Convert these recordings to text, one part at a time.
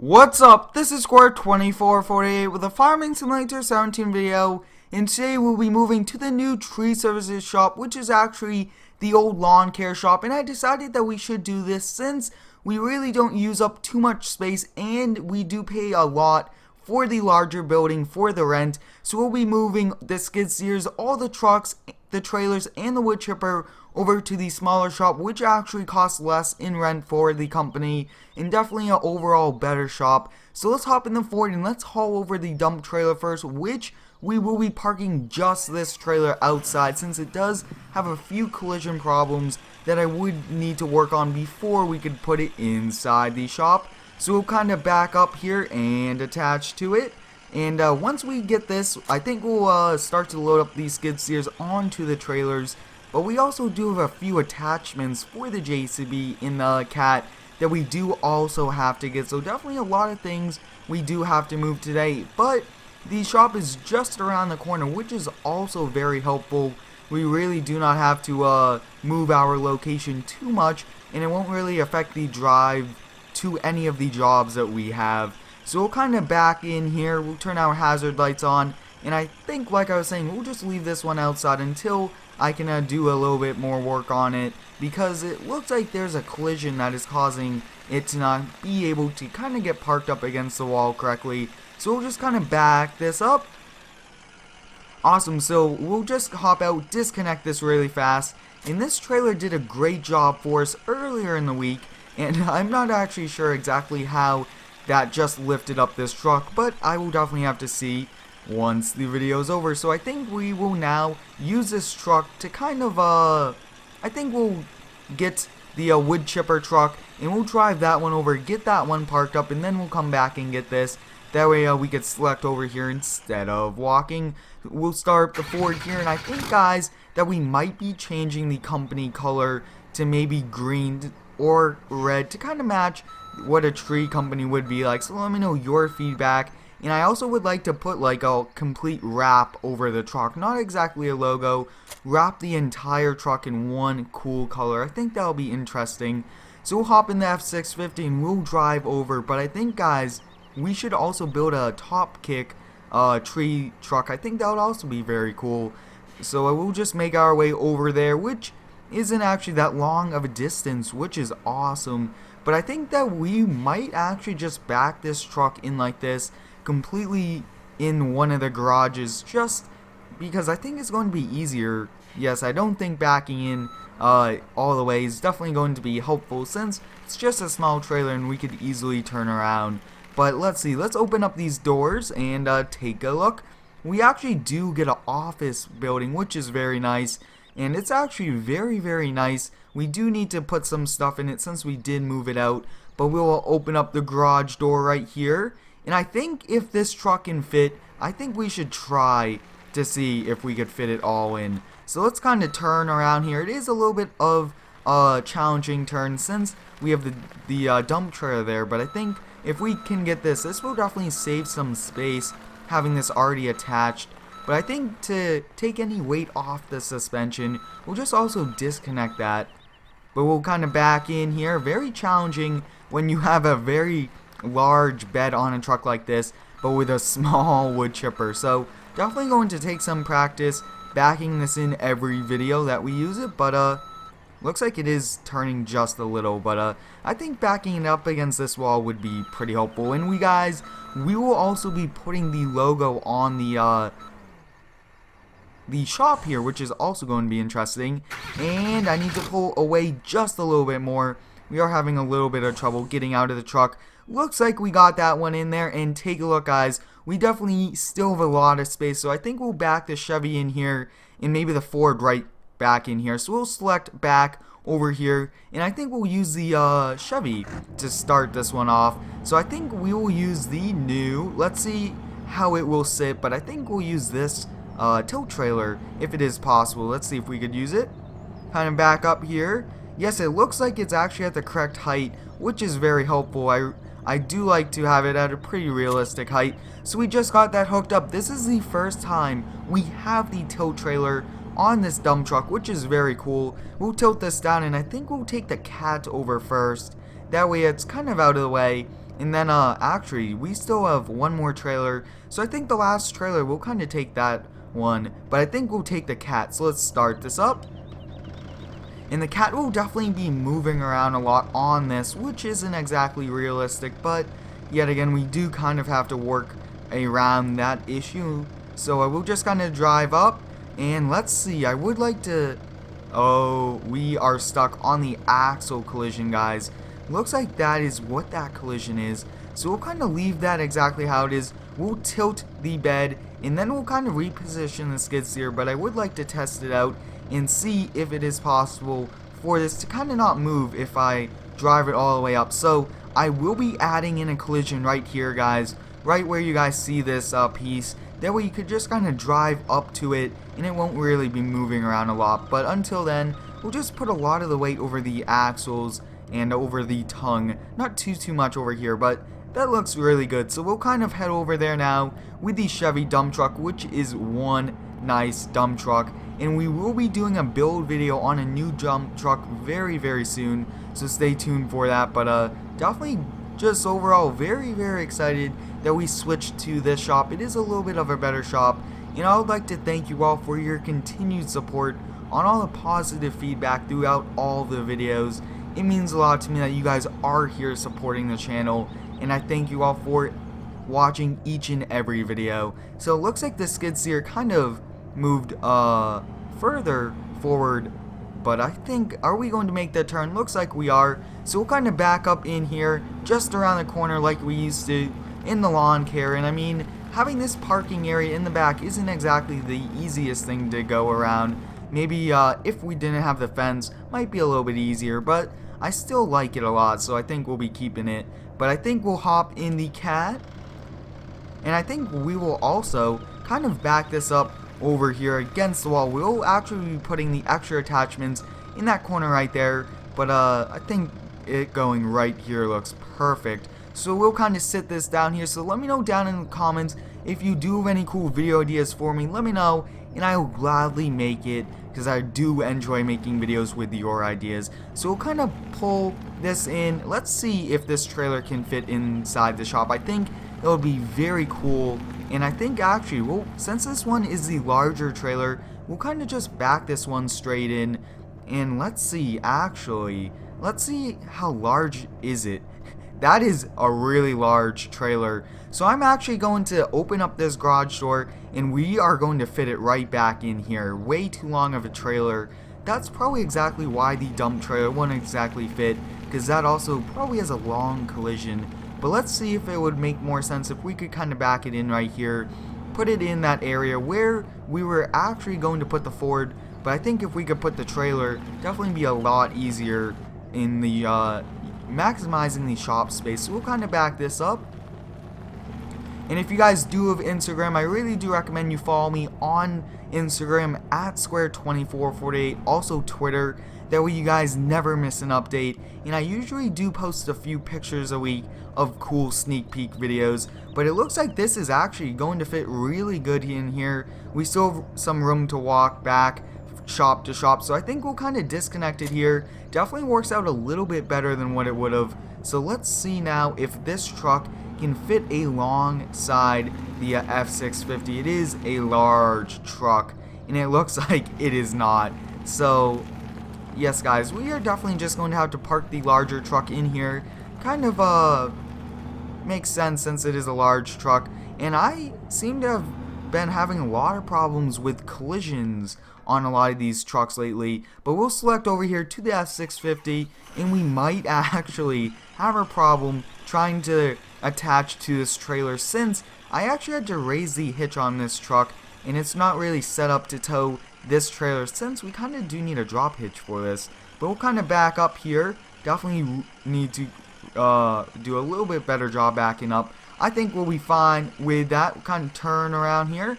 What's up? This is Square2448 with a Farming Simulator 17 video, and today we'll be moving to the new tree services shop, which is actually the old lawn care shop, and I decided that we should do this since we really don't use up too much space and we do pay a lot for the larger building for the rent. So we'll be moving the skid steers, all the trucks, the trailers, and the wood chipper over to the smaller shop, which actually costs less in rent for the company and definitely an overall better shop. So let's hop in the Ford and let's haul over the dump trailer first, which we will be parking just this trailer outside since it does have a few collision problems that I would need to work on before we could put it inside the shop. So we'll kind of back up here and attach to it. And once we get this, I think we'll start to load up these skid steers onto the trailers. But we also do have a few attachments for the JCB in the Cat that we do also have to get. So definitely a lot of things we do have to move today. But the shop is just around the corner, which is also very helpful. We really do not have to move our location too much, and it won't really affect the drive to any of the jobs that we have. So we'll kind of back in here, we'll turn our hazard lights on, and I think, like I was saying, we'll just leave this one outside until I can do a little bit more work on it, because it looks like there's a collision that is causing it to not be able to kind of get parked up against the wall correctly. So we'll just kind of back this up. Awesome, so we'll just hop out, disconnect this really fast, and this trailer did a great job for us earlier in the week, and I'm not actually sure exactly how that just lifted up this truck, but I will definitely have to see once the video is over. So I think we will now use this truck to kind of I think we'll get the wood chipper truck and we'll drive that one over, get that one parked up, and then we'll come back and get this. That way we could select over here instead of walking. We'll start the Ford here, and I think, guys, that we might be changing the company color to maybe green or red to kind of match what a tree company would be like. So let me know your feedback. And I also would like to put like a complete wrap over the truck, not exactly a logo, wrap the entire truck in one cool color. I think that'll be interesting. So we'll hop in the F650 and we'll drive over, but I think, guys, we should also build a top kick tree truck. I think that would also be very cool. So we'll just make our way over there, which isn't actually that long of a distance, which is awesome. But I think that we might actually just back this truck in like this, completely in one of the garages, just because I think it's going to be easier. Yes, I don't think backing in all the way is definitely going to be helpful since it's just a small trailer and we could easily turn around. But let's see, let's open up these doors and take a look. We actually do get an office building, which is very nice. And it's actually very, very nice. We do need to put some stuff in it since we did move it out. But we'll open up the garage door right here. And I think if this truck can fit, I think we should try to see if we could fit it all in. So let's kind of turn around here. It is a little bit of a challenging turn since we have the dump trailer there. But I think if we can get this will definitely save some space having this already attached. But I think to take any weight off the suspension, we'll just also disconnect that. But we'll kind of back in here. Very challenging when you have a very large bed on a truck like this, but with a small wood chipper. So definitely going to take some practice backing this in every video that we use it. But looks like it is turning just a little. But I think backing it up against this wall would be pretty helpful. And we will also be putting the logo on the shop here, which is also going to be interesting. And I need to pull away just a little bit more. We are having a little bit of trouble getting out of the truck. Looks like we got that one in there, and take a look, guys. We definitely still have a lot of space, so I think we'll back the Chevy in here and maybe the Ford right back in here. So we'll select back over here, and I think we'll use the Chevy to start this one off. So I think we will use the new, let's see how it will sit, but I think we'll use this tilt trailer if it is possible. Let's see if we could use it. Kind of back up here. Yes, it looks like it's actually at the correct height, which is very helpful. I do like to have it at a pretty realistic height. So we just got that hooked up. This is the first time we have the tilt trailer on this dump truck, which is very cool. We'll tilt this down, and I think we'll take the Cat over first. That way it's kind of out of the way. And then actually we still have one more trailer, so I think the last trailer we'll kind of take that one, but I think we'll take the cat. So let's start this up. And the cat will definitely be moving around a lot on this, which isn't exactly realistic, but yet again we do kind of have to work around that issue. So I will just kind of drive up, and let's see, I would like to... Oh, we are stuck on the axle collision, guys. Looks like that is what that collision is. So we'll kind of leave that exactly how it is. We'll tilt the bed, and then we'll kind of reposition the skid steer, but I would like to test it out and see if it is possible for this to kind of not move if I drive it all the way up. So I will be adding in a collision right here, guys, right where you guys see this piece. That way you could just kind of drive up to it and it won't really be moving around a lot. But until then, we'll just put a lot of the weight over the axles and over the tongue. Not too much over here, but that looks really good. So we'll kind of head over there now with the Chevy dump truck, which is one nice dump truck. And we will be doing a build video on a new dump truck very soon. So stay tuned for that. But definitely just overall very excited that we switched to this shop. It is a little bit of a better shop, and I would like to thank you all for your continued support on all the positive feedback throughout all the videos. It means a lot to me that you guys are here supporting the channel, and I thank you all for watching each and every video. So it looks like the skid steer kind of moved further forward, but I think, are we going to make that turn? Looks like we are. So we'll kind of back up in here just around the corner like we used to in the lawn care. And I mean, having this parking area in the back isn't exactly the easiest thing to go around. Maybe if we didn't have the fence, might be a little bit easier, but I still like it a lot, so I think we'll be keeping it. But I think we'll hop in the cat, and I think we will also kind of back this up over here against the wall. We'll actually be putting the extra attachments in that corner right there, but I think it going right here looks perfect. So we'll kind of sit this down here. So let me know down in the comments if you do have any cool video ideas for me. Let me know, and I will gladly make it, because I do enjoy making videos with your ideas. So we'll kind of pull this in. Let's see if this trailer can fit inside the shop. I think it would be very cool, and I think actually, well, since this one is the larger trailer, we'll kind of just back this one straight in, and let's see, actually, let's see how large is it. That is a really large trailer. So I'm actually going to open up this garage door, and we are going to fit it right back in here. Way too long of a trailer. That's probably exactly why the dump trailer won't exactly fit, because that also probably has a long collision. But let's see if it would make more sense if we could kind of back it in right here, put it in that area where we were actually going to put the Ford. But I think if we could put the trailer, definitely be a lot easier in the maximizing the shop space. So we'll kind of back this up. And if you guys do have Instagram, I really do recommend you follow me on Instagram at square2448, also Twitter. That way you guys never miss an update. And I usually do post a few pictures a week of cool sneak peek videos, but it looks like this is actually going to fit really good in here. We still have some room to walk back shop to shop, so I think we'll kind of disconnect it here. Definitely works out a little bit better than what it would have. So let's see now if this truck can fit alongside the F650. It is a large truck, and it looks like it is not. So yes guys, we are definitely just going to have to park the larger truck in here. Kind of makes sense since it is a large truck, and I seem to have been having a lot of problems with collisions on a lot of these trucks lately. But we'll select over here to the F650, and we might actually have a problem trying to attach to this trailer, since I actually had to raise the hitch on this truck, and it's not really set up to tow this trailer, since we kind of do need a drop hitch for this. But we'll kind of back up here. Definitely need to do a little bit better job backing up. I think we'll be fine with that kind of turn around here.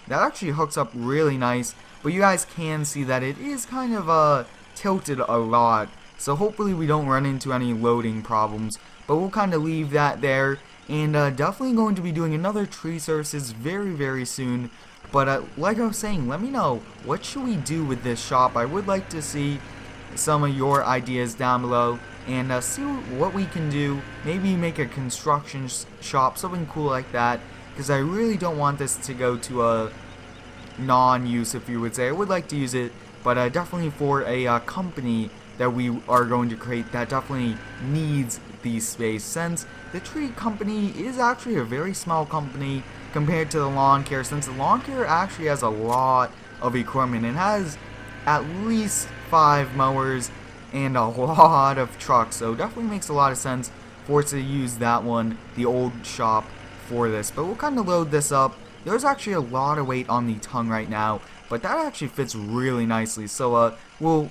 That actually hooks up really nice, but you guys can see that it is kind of tilted a lot, so hopefully we don't run into any loading problems. But we'll kind of leave that there, and definitely going to be doing another tree services very soon. But like I was saying, let me know, what should we do with this shop? I would like to see some of your ideas down below and see what we can do. Maybe make a construction shop, something cool like that, because I really don't want this to go to a non-use, if you would say. I would like to use it, but definitely for a company that we are going to create that definitely needs the space, since the tree company is actually a very small company compared to the lawn care, since the lawn care actually has a lot of equipment. It has at least 5 mowers and a lot of trucks, so definitely makes a lot of sense for us to use that one, the old shop, for this. But we'll kind of load this up. There's actually a lot of weight on the tongue right now, but that actually fits really nicely. So we'll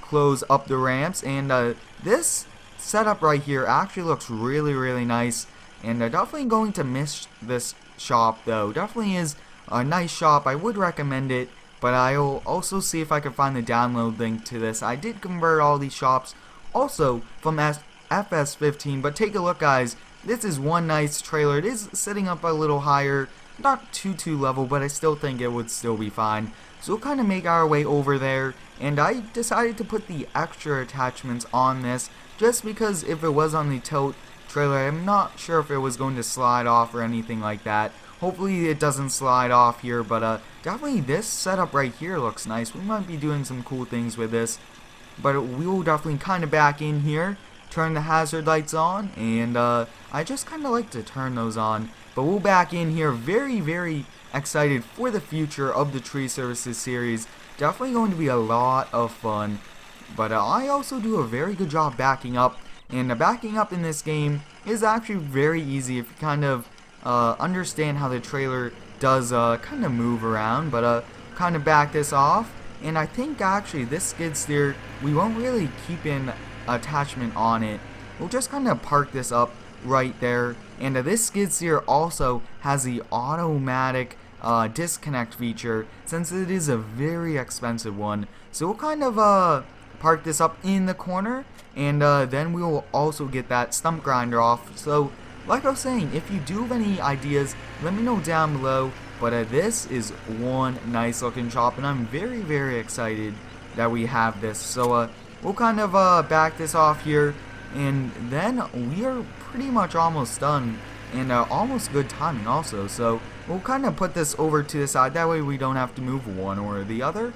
close up the ramps, and this setup right here actually looks really nice, and definitely going to miss this shop though. Definitely is a nice shop. I would recommend it, but I'll also see if I can find the download link to this. I did convert all these shops also from FS15, but take a look, guys. This is one nice trailer. It is sitting up a little higher, not too level, but I still think it would still be fine. So we'll kind of make our way over there, and I decided to put the extra attachments on this just because if it was on the tilt trailer, I'm not sure if it was going to slide off or anything like that. Hopefully it doesn't slide off here, but definitely this setup right here looks nice. We might be doing some cool things with this, but we will definitely kind of back in here, turn the hazard lights on, and I just kind of like to turn those on. But we'll back in here, very excited for the future of the Tree Services series. Definitely going to be a lot of fun. But I also do a very good job backing up, and backing up in this game is actually very easy if you kind of understand how the trailer does kind of move around. But kind of back this off, and I think actually this skid steer, we won't really keep an attachment on it. We'll just kind of park this up right there, and this skid steer also has the automatic disconnect feature, since it is a very expensive one. So we'll kind of park this up in the corner, and then we will also get that stump grinder off. So like I was saying, if you do have any ideas, let me know down below. But this is one nice looking shop, and I'm very excited that we have this. So we'll kind of back this off here, and then we are pretty much almost done, and almost good timing also. So we'll kind of put this over to the side, that way we don't have to move one or the other.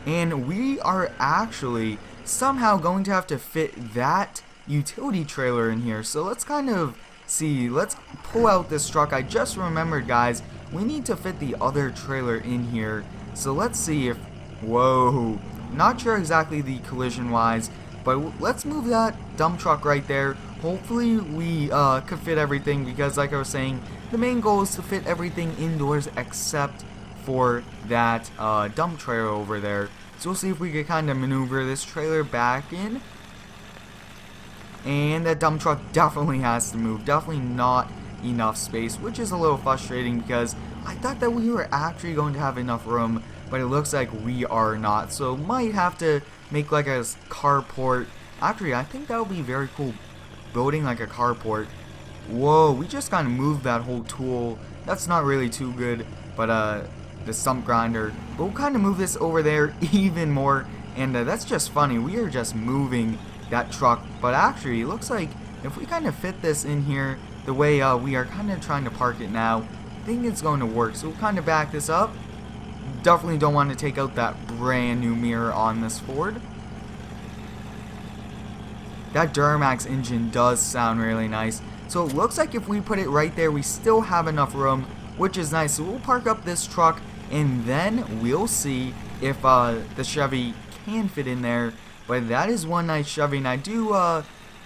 And we are actually somehow going to have to fit that utility trailer in here. So let's kind of see, let's pull out this truck. I just remembered, guys, we need to fit the other trailer in here. So let's see if, whoa, not sure exactly the collision wise, but let's move that dump truck right there. Hopefully we could fit everything, because like I was saying, the main goal is to fit everything indoors except for that dump trailer over there. So we'll see if we can kind of maneuver this trailer back in. And that dump truck definitely has to move. Definitely not enough space, which is a little frustrating, because I thought that we were actually going to have enough room, but it looks like we are not. So might have to make like a carport. Actually, I think that would be very cool, building like a carport. Whoa, we just kind of moved that whole tool. That's not really too good, but the stump grinder. But we'll kind of move this over there even more, and that's just funny. We are just moving that truck, but actually it looks like if we kind of fit this in here the way we are kind of trying to park it now, I think it's going to work. So we'll kind of back this up. Definitely don't want to take out that brand new mirror on this Ford. That Duramax engine does sound really nice. So it looks like if we put it right there, we still have enough room, which is nice. So we'll park up this truck, and then we'll see if the Chevy can fit in there. But that is one nice Chevy, and I do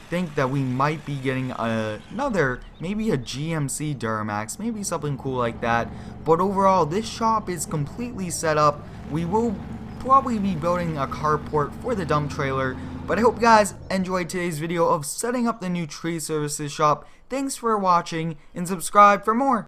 think that we might be getting another, maybe a GMC Duramax, maybe something cool like that. But overall, this shop is completely set up. We will probably be building a carport for the dump trailer. But I hope you guys enjoyed today's video of setting up the new Tree Services shop. Thanks for watching, and subscribe for more.